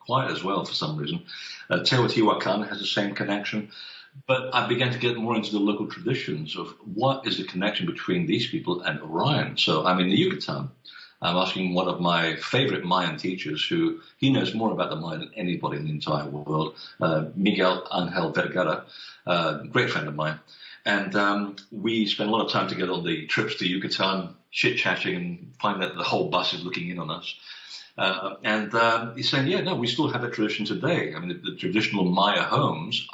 quite as well for some reason. Teotihuacan has the same connection. But I began to get more into the local traditions of what is the connection between these people and Orion. So I'm in the Yucatan. I'm asking one of my favorite Mayan teachers, who he knows more about the Maya than anybody in the entire world, Miguel Angel Vergara, great friend of mine. And we spend a lot of time together on the trips to Yucatan, chit-chatting, and find that the whole bus is looking in on us. And he's saying, yeah, no, we still have a tradition today. I mean, the traditional Maya homes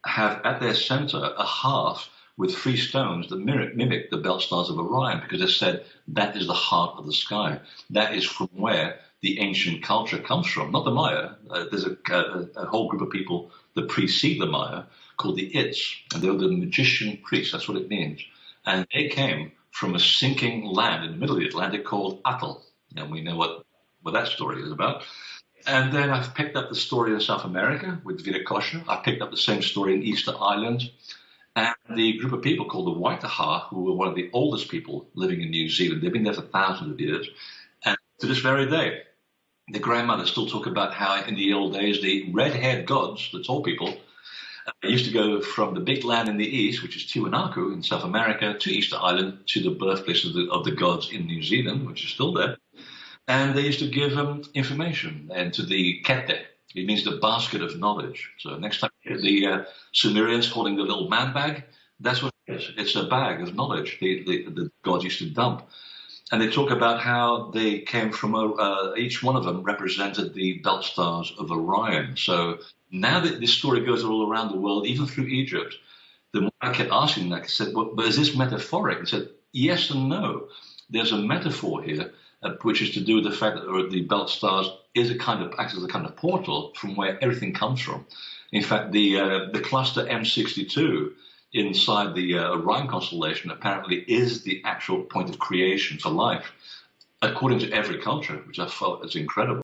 have at their center a hearth with 3 stones that mimic the belt stars of Orion, because they said that is the heart of the sky. That is from where the ancient culture comes from, not the Maya. There's a whole group of people that precede the Maya called the Its, and they're the magician priests. That's what it means. And they came from a sinking land in the middle of the Atlantic called Atoll. And we know what that story is about. And then I've picked up the story of South America with Viracocha. I picked up the same story in Easter Island. And the group of people called the Waitaha, who were one of the oldest people living in New Zealand. They've been there for thousands of years. And to this very day, the grandmothers still talk about how in the old days, the red-haired gods, the tall people, used to go from the big land in the east, which is Tiwanaku in South America, to Easter Island, to the birthplace of the gods in New Zealand, which is still there. And they used to give information and to the kete. It means the basket of knowledge. So next time you hear the Sumerians holding the little man bag, that's what it is. It's a bag of knowledge the gods used to dump. And they talk about how they came from, each one of them represented the belt stars of Orion. So now that this story goes all around the world, even through Egypt, the more I kept asking that, I said, well, but is this metaphoric? I said, yes and no. There's a metaphor here, which is to do with the fact that the belt stars acts as a kind of portal from where everything comes from. In fact, the cluster M62 inside the Orion constellation apparently is the actual point of creation for life, according to every culture, which I felt is incredible.